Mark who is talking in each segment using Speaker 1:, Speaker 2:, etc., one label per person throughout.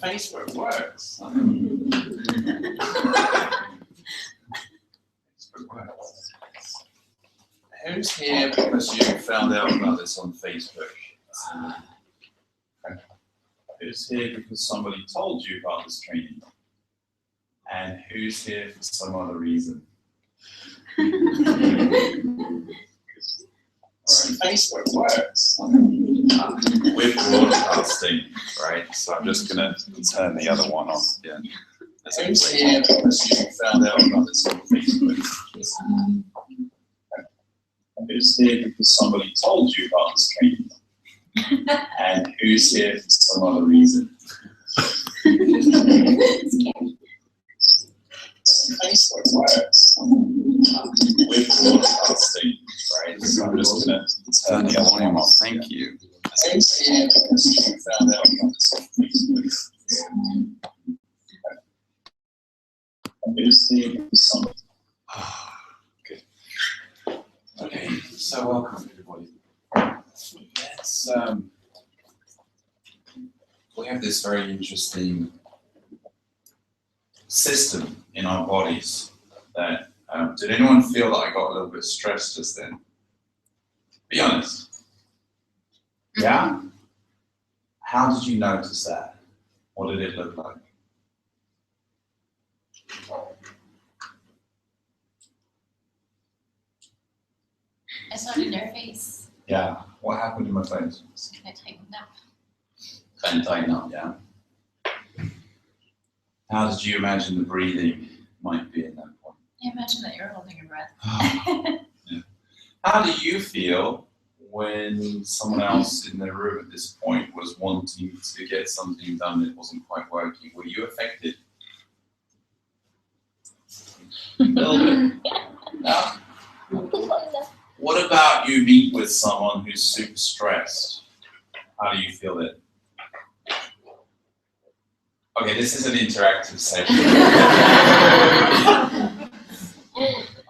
Speaker 1: Facebook works. Facebook works. Who's here because you found out about this on Facebook? Who's here because somebody told you about this training? And who's here for some other reason? Facebook works. We're broadcasting, right? So I'm just going to turn the other one off. Yeah. Who's here because you found out about this on Facebook? Who's here because somebody told you about this training? And who's here for some other reason? Facebook works. We're broadcasting, right? So I'm just going to turn the other one off. Thank you. Who's here because you found out about this on Facebook? Who's here for somebody? Good. Okay, so welcome everybody. Let's we have this very interesting system in our bodies that did anyone feel that I got a little bit stressed just then? Be honest. Yeah? How did you notice that? What did it look like?
Speaker 2: I saw it in your face.
Speaker 1: Yeah. What happened in my face?
Speaker 2: Just kind of tightened up.
Speaker 1: Kind of tighten up, yeah. How did you imagine the breathing might be in that point?
Speaker 2: I imagine that you're holding your breath.
Speaker 1: Yeah. How do you feel when someone else in the room at this point was wanting to get something done that wasn't quite working? Were you affected? A little bit. No? What about you meet with someone who's super stressed? How do you feel then? Okay, this is an interactive session.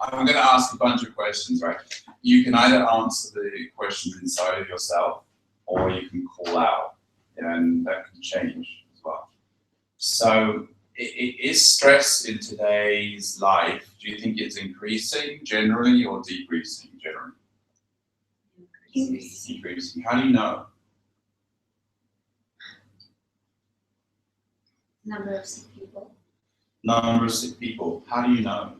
Speaker 1: I'm going to ask a bunch of questions, right? You can either answer the questions inside of yourself, or you can call out, and that can change as well. So, is stress in today's life, do you think it's increasing generally or decreasing generally? Decreasing. How do you know?
Speaker 3: Number of sick people.
Speaker 1: Number of sick people. How do you know?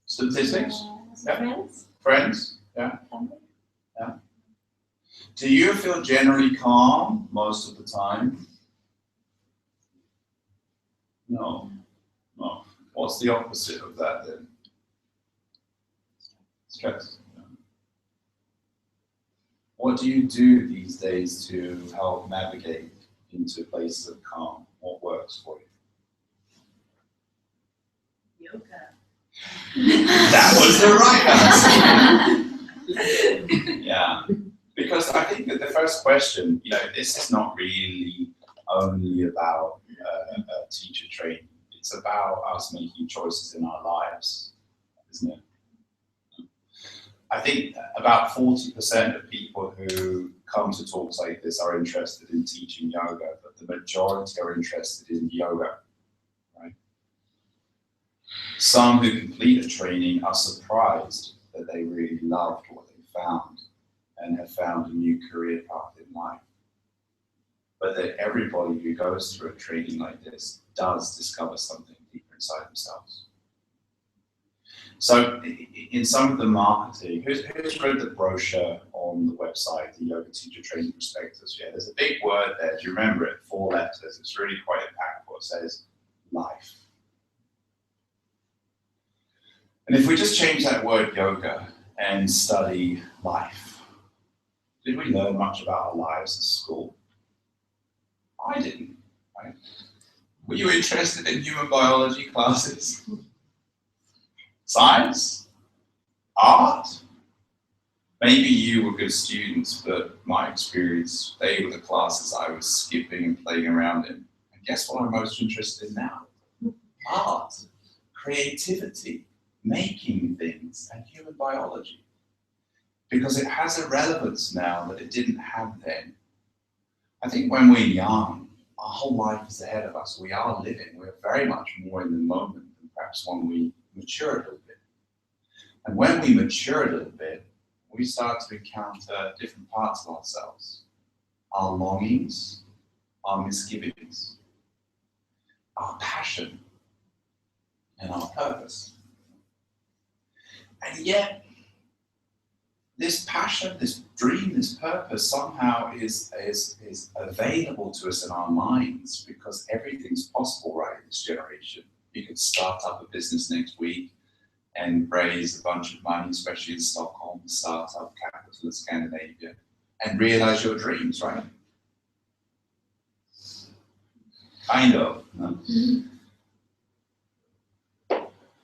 Speaker 1: Statistics? Yeah.
Speaker 3: Friends.
Speaker 1: Friends? Yeah.
Speaker 3: Family.
Speaker 1: Yeah. Do you feel generally calm most of the time? No. No. What's the opposite of that then? Stress. Yeah. What do you do these days to help navigate into places of calm? What works for you?
Speaker 2: Yoga.
Speaker 1: That was the right answer. Yeah, because I think that the first question, this is not really only about teacher training. It's about us making choices in our lives, isn't it? I think about 40% of people who come to talks like this are interested in teaching yoga, but the majority are interested in yoga, right? Some who complete a training are surprised that they really loved what they found and have found a new career path in life. But that everybody who goes through a training like this does discover something deeper inside themselves. So in some of the marketing, who's read the brochure on the website, the Yoga Teacher Training Prospectus? Yeah, there's a big word there. Do you remember it? 4 letters. It's really quite impactful. It says life. And if we just change that word yoga and study life, did we learn much about our lives at school? I didn't. Right? Were you interested in human biology classes? Science? Art? Maybe you were good students, but my experience, they were the classes I was skipping and playing around in. And guess what I'm most interested in now? Art, creativity, making things, and human biology. Because it has a relevance now that it didn't have then. I think when we're young, our whole life is ahead of us. We are living. We're very much more in the moment than perhaps when we mature a little bit. And when we mature a little bit, we start to encounter different parts of ourselves. Our longings, our misgivings, our passion, and our purpose. And yet, this passion, this dream, this purpose somehow is available to us in our minds because everything's possible right in this generation. You could start up a business next week and raise a bunch of money, especially in Stockholm, the startup capital of Scandinavia, and realize your dreams, right? Kind of. No?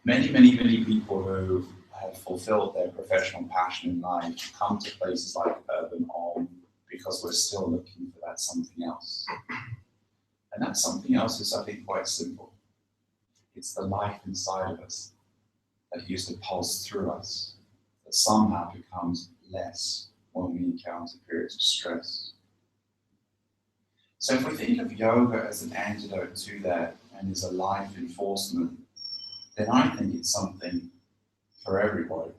Speaker 1: Many people who have fulfilled their professional passion in life come to places like Urban On because we're still looking for that something else. And that something else is, I think, quite simple. It's the life inside of us that used to pulse through us, that somehow becomes less when we encounter periods of stress. So if we think of yoga as an antidote to that and as a life enforcement, then I think it's something for everybody.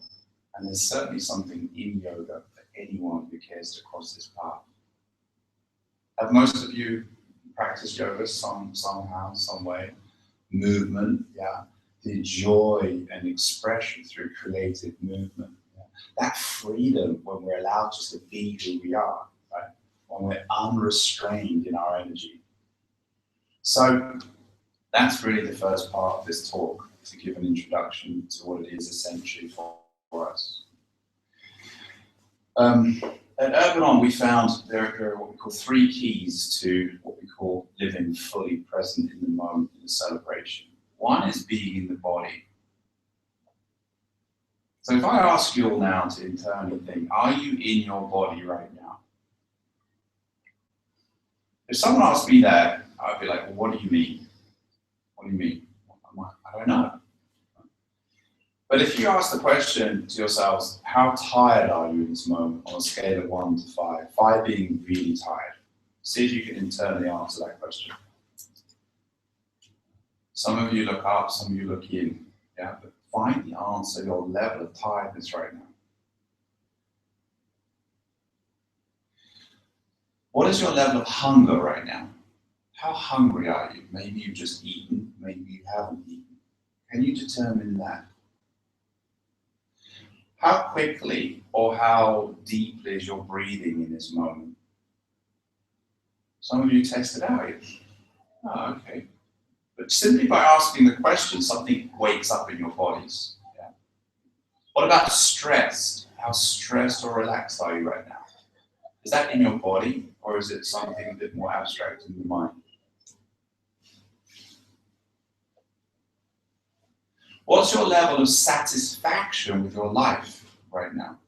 Speaker 1: And there's certainly something in yoga for anyone who cares to cross this path. Have most of you practiced yoga somehow, some way? Movement, yeah. The joy and expression through creative movement. Yeah. That freedom when we're allowed just to be who we are, right? When we're unrestrained in our energy. So that's really the first part of this talk, to give an introduction to what it is essentially for us. At Urban On, we found there are what we call 3 keys to what we call living fully present in the moment in the celebration. One is being in the body. So if I ask you all now to internally think, are you in your body right now? If someone asked me that, I'd be like, well, what do you mean? What do you mean? I'm like, I don't know. But if you ask the question to yourselves, how tired are you in this moment on a scale of 1 to 5, 5 being really tired? See if you can internally answer that question. Some of you look up, some of you look in. Yeah, but find the answer, your level of tiredness right now. What is your level of hunger right now? How hungry are you? Maybe you've just eaten, maybe you haven't eaten. Can you determine that? How quickly or how deeply is your breathing in this moment? Some of you test it out. Oh, okay. But simply by asking the question, something wakes up in your bodies. Yeah. What about stressed? How stressed or relaxed are you right now? Is that in your body, or is it something a bit more abstract in the mind? What's your level of satisfaction with your life right now?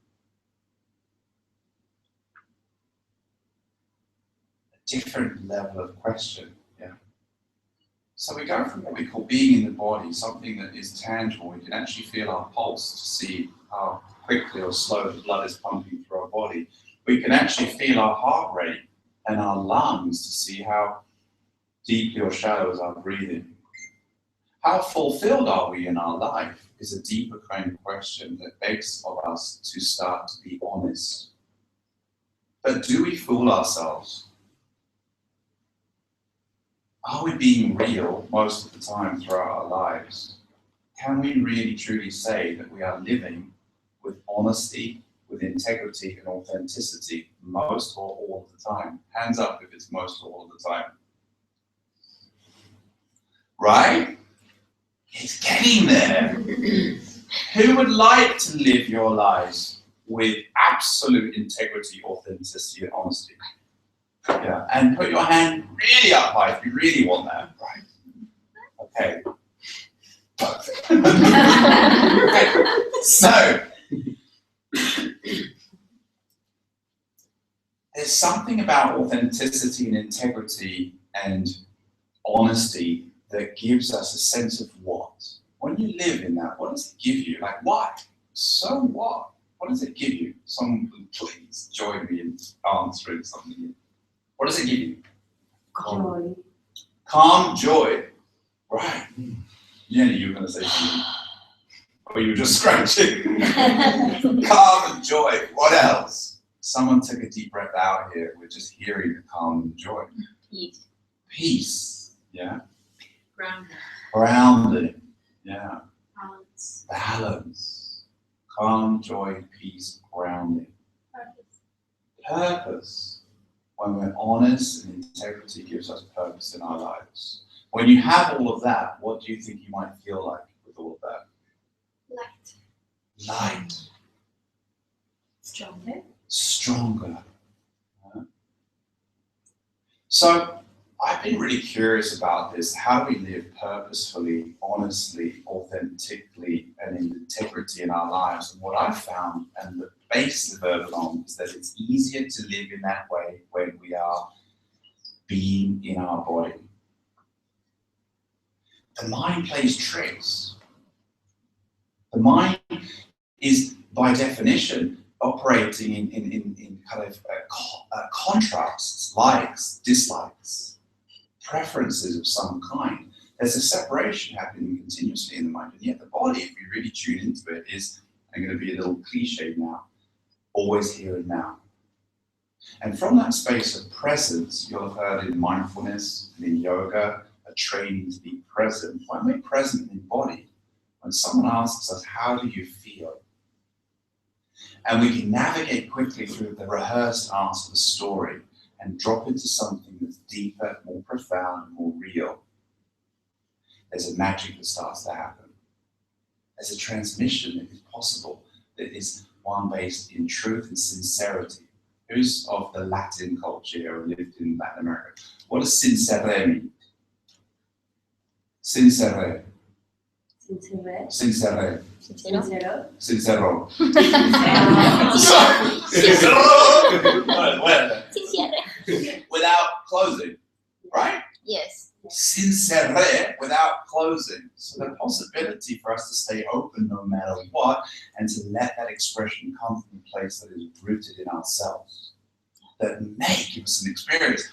Speaker 1: A different level of question, yeah. So we go from what we call being in the body, something that is tangible. We can actually feel our pulse to see how quickly or slow the blood is pumping through our body. We can actually feel our heart rate and our lungs to see how deeply or shallow is our breathing. How fulfilled are we in our life is a deeper kind of question that begs of us to start to be honest. But do we fool ourselves? Are we being real most of the time throughout our lives? Can we really truly say that we are living with honesty, with integrity and authenticity most or all of the time? Hands up if it's most or all of the time. Right? It's getting there. Who would like to live your lives with absolute integrity, authenticity, and honesty? Yeah, and put your hand really up high if you really want that. Right. Okay. Okay. So, there's something about authenticity and integrity and honesty that gives us a sense of what. When you live in that, what does it give you? Like, why? So what? What does it give you? Someone please join me in answering something. What does it give you?
Speaker 3: Joy.
Speaker 1: Calm, joy. Right. Jenny, you were going to say something. Or you were just scratching. Calm and joy. What else? Someone took a deep breath out here. We're just hearing the calm and joy.
Speaker 2: Peace.
Speaker 1: Peace. Yeah.
Speaker 2: Grounding.
Speaker 1: Grounding. Yeah.
Speaker 3: Balance.
Speaker 1: Balance. Calm, joy, peace, grounding. Purpose. When we're honest and integrity gives us purpose in our lives. When you have all of that, what do you think you might feel like with all of that?
Speaker 3: Light.
Speaker 1: Light.
Speaker 3: Stronger.
Speaker 1: Stronger. So I've been really curious about this. How do we live purposefully, honestly, authentically, and in integrity in our lives? And what I've found, and the base of Urban is that it's easier to live in that way when we are being in our body. The mind plays tricks. The mind is, by definition, operating in kind of contrasts, likes, dislikes, preferences of some kind. There's a separation happening continuously in the mind, and yet the body, if we really tune into it, is, I'm going to be a little cliche now, always here and now. And from that space of presence, you'll have heard in mindfulness and in yoga, a training to be present. When we're present in body, when someone asks us, how do you feel? And we can navigate quickly through the rehearsed answer to the story and drop into something that's deeper, more profound, more real. There's a magic that starts to happen. There's a transmission that is possible, that is one based in truth and sincerity. Who's of the Latin culture or lived in Latin America? What does sincere mean? Sincere.
Speaker 3: Sincere.
Speaker 1: Sincere.
Speaker 3: Sincero.
Speaker 1: Sincero.
Speaker 2: Sincere.
Speaker 1: Without closing, right?
Speaker 2: Yes.
Speaker 1: Sincere without closing. So the possibility for us to stay open no matter what, and to let that expression come from a place that is rooted in ourselves, that may give us an experience.